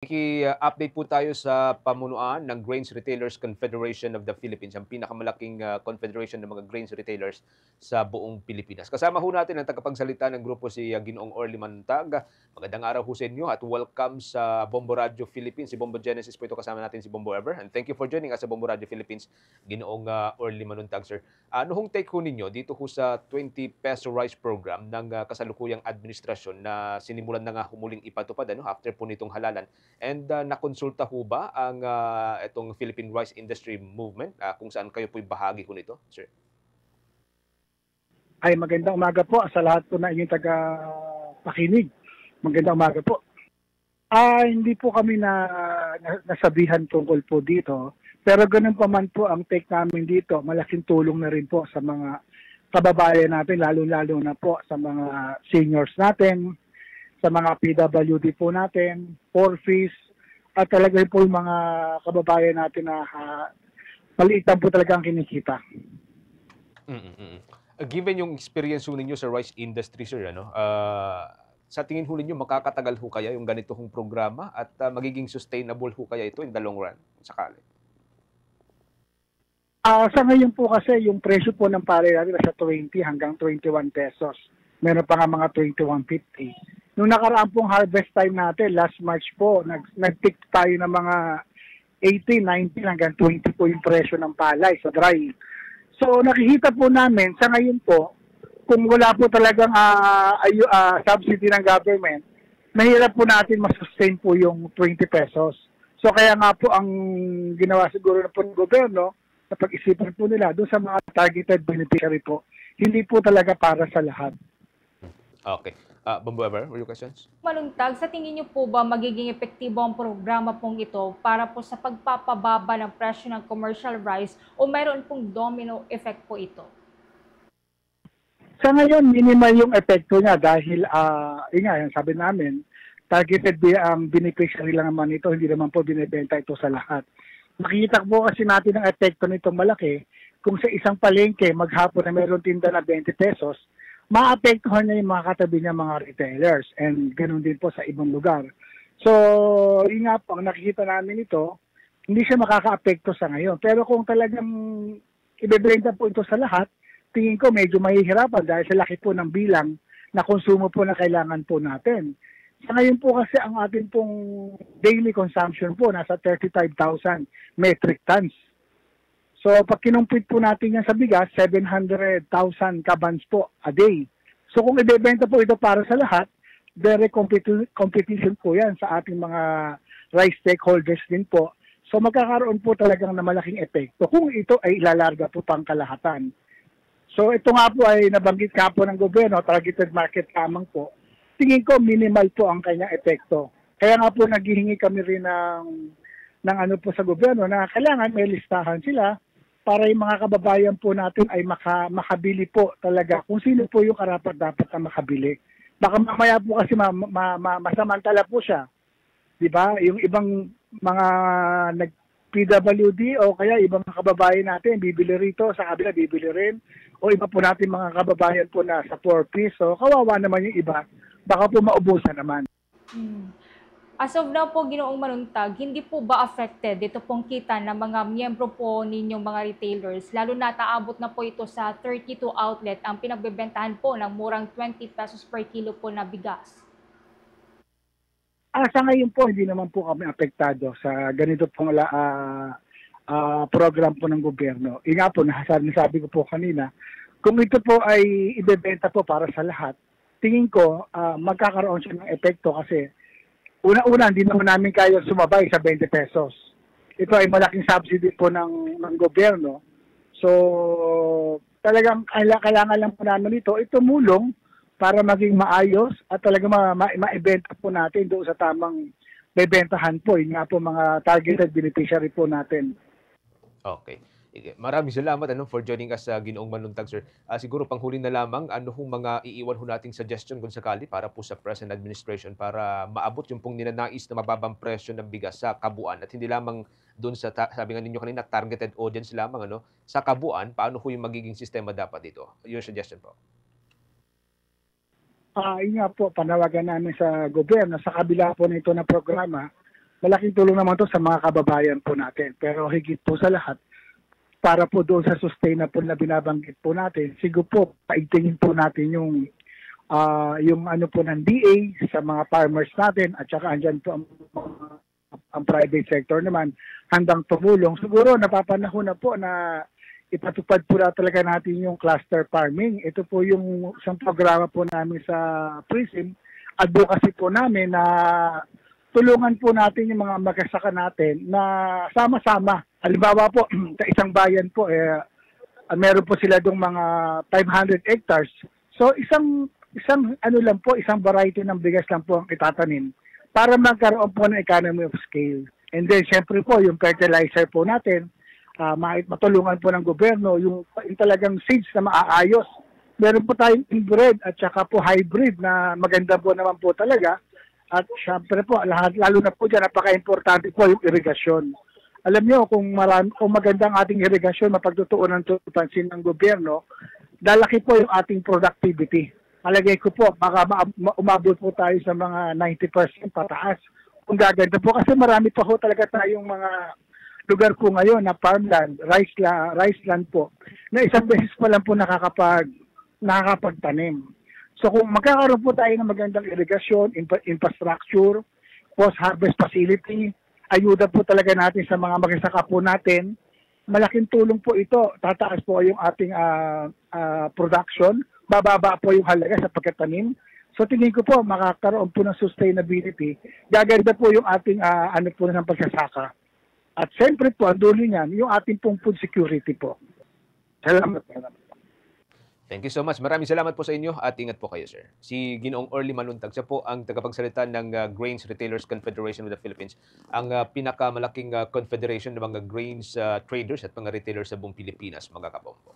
Update po tayo sa pamunuan ng Grains Retailers Confederation of the Philippines, ang pinakamalaking confederation ng mga grains retailers sa buong Pilipinas. Kasama ho natin ang tagapagsalita ng grupo si Ginoong Orly Mantag. Magandang araw ho sa inyo at welcome sa Bombo Radio Philippines. Si Bombo Genesis po ito, kasama natin si Bombo Ever. And thank you for joining us sa Bombo Radio Philippines, Ginoong Orly Manuntag, sir. Ano hong take ho ninyo dito ho sa 20 peso rice program ng kasalukuyang administrasyon na sinimulan na nga humuling ipatupad after po nitong halalan? And nakonsulta ho ba ang itong Philippine Rice Industry Movement kung saan kayo po'y bahagi ko nito, sir? Ay, magandang umaga po sa lahat po na inyong taga-pakinig. Magandang umaga po. Hindi po kami nasabihan tungkol po dito. Pero ganun pa man po ang take namin dito. Malaking tulong na rin po sa mga kababayan natin, lalo-lalo na po sa mga seniors natin, sa mga PWD po natin, Porfis, at talaga po yung mga kababayan natin na maliit lang po talaga ang kinikita. Given yung experience ho ninyo sa rice industry, sir, sa tingin ho ninyo, makakatagal ho kaya yung ganito hong programa at magiging sustainable ho kaya ito in the long run, sakali? Sa ngayon po kasi, yung presyo po ng palay natin nasa 20 hanggang 21 pesos. Meron pa nga mga 21.50. Nung nakaraan pong harvest time natin, last March po, nag-tick tayo ng mga 18, 19 hanggang 20 po yung presyo ng palay sa dry. So nakikita po namin sa ngayon po, kung wala po talagang subsidy ng government, mahirap po natin masustain po yung 20 pesos. So kaya nga po ang ginawa siguro ng gobyerno, na pag-isipan po nila doon sa mga targeted beneficiary po, hindi po talaga para sa lahat. Okay. Bombo Ever, were your questions? Maluntag, sa tingin niyo po ba magiging epektibo ang programa pong ito para po sa pagpapababa ng presyo ng commercial rice o mayroon pong domino effect po ito? Sa ngayon, minimal yung epekto niya dahil, sabi namin, targeted ang beneficiary lang naman ito, hindi naman po binibenta ito sa lahat. Makikita po kasi natin ang epekto nitong malaki kung sa isang palengke maghapon na mayroon tinda na 20 pesos, maapektuhan niya yung mga katabi niya mga retailers and ganoon din po sa ibang lugar. So, yun nga po, ang nakikita namin ito, hindi siya makaka-apekto sa ngayon. Pero kung talagang ibebenta po ito sa lahat, tingin ko medyo mahihirapan dahil sa laki po ng bilang na konsumo po na kailangan po natin. Sa ngayon po kasi ang atin pong daily consumption po nasa 35,000 metric tons. So pag kinumpit po natin yan sa bigas, 700,000 kabans po a day. So kung ibebenta po ito para sa lahat, direct competition po yan sa ating mga rice stakeholders din po. So magkakaroon po talagang na malaking epekto kung ito ay ilalarga po pang kalahatan. So ito nga po ay nabanggit ka po ng gobyerno, targeted market lamang po. Tingin ko minimal po ang kanyang epekto. Kaya nga po naghihingi kami rin ng ano po sa gobyerno na kailangan may listahan sila para yung mga kababayan po natin ay makabili po talaga kung sino po yung karapat-dapat na makabili. Baka mamaya po kasi masamantala po siya. Diba? Yung ibang mga PWD o kaya ibang kababayan natin bibili rito, sa kabila bibili rin. O iba po natin mga kababayan po na sa 4 piso. Kawawa naman yung iba. Baka po maubusan naman. As of now po, Ginoong Manuntag, hindi po ba affected dito pong kita ng mga miyembro po ninyong mga retailers, lalo na taabot na po ito sa 32 outlet ang pinagbebentahan po ng murang 20 pesos per kilo po na bigas? Sa ngayon po, hindi naman po kami apektado sa ganito pong program po ng gobyerno. Nga po, nasabi ko po kanina, kung ito po ay ibebenta po para sa lahat, tingin ko magkakaroon siya ng epekto kasi una-una, hindi naman namin kaya sumabay sa 20 pesos. Ito ay malaking subsidy po ng gobyerno. So, talagang kailangan lang po namin ito tumulong para maging maayos at talagang maibenta po natin doon sa tamang bebentahan po. Yun nga po mga targeted beneficiary po natin. Okay. Maraming salamat for joining us sa Ginoong Manuntag, sir. Siguro panghuli na lamang, ano hong mga iiwan ho nating suggestion kung sakali para po sa present administration para maabot yung pong ninanais na mababang presyo ng bigas sa kabuuan at hindi lamang doon sa, sabi nga ninyo kanina, targeted audience lamang, sa kabuuan, paano ho yung magiging sistema dapat dito? Your suggestion po. Yun nga po, panawagan namin sa gobyerno, sa kabila po nito na programa, malaking tulong naman to sa mga kababayan po natin. Pero higit po sa lahat, para po doon sa sustainable na binabanggit po natin, siguro po, paigtingin po natin yung ano po ng DA sa mga farmers natin at saka andyan po ang private sector naman handang tumulong. Siguro napapanahon na po na ipatupad po na talaga natin yung cluster farming. Ito po yung isang programa po namin sa PRISM. Advocacy po namin na tulungan po natin yung mga magsasaka natin na sama-sama. Halimbawa po, sa isang bayan po, meron po sila dong mga 500 hectares. So isang ano lang po, isang variety ng bigas lang po ang itatanim para magkaroon po ng economy of scale. And then, syempre po, yung fertilizer po natin, matulungan po ng gobyerno, yung talagang seeds na maaayos. Meron po tayong inbred at saka po hybrid na maganda po naman po talaga. At syempre po, lalo na po dyan, napaka-importante po yung irigasyon. Alam nyo, kung magandang ating irigasyon, mapagtutuunan ng pansin ng gobyerno, lalaki po yung ating productivity. Malagay ko po, baka umabot po tayo sa mga 90% pataas. Kung gaganda po, kasi marami pa po talaga tayong mga lugar po ngayon na farmland, rice land po, na isang beses pa lang po nakakapagtanim. So kung magkakaroon po tayo ng magandang irigasyon, infrastructure, post-harvest facility, ayuda po talaga natin sa mga magsasaka po natin, malaking tulong po ito. Tataas po yung ating production, bababa po yung halaga sa pagkatanim. So tingin ko po, makakaroon po ng sustainability. Gaganda po yung ating ano po ng pagsasaka. At siyempre po, ang dulo niyan, yung ating pong food security po. Salamat. Thank you so much. Maraming salamat po sa inyo at ingat po kayo, sir. Si Ginoong Orly Maluntag, siya po ang tagapagsalita ng Grains Retailers Confederation of the Philippines, ang pinakamalaking confederation ng mga grains traders at mga retailers sa buong Pilipinas, mga kapompo.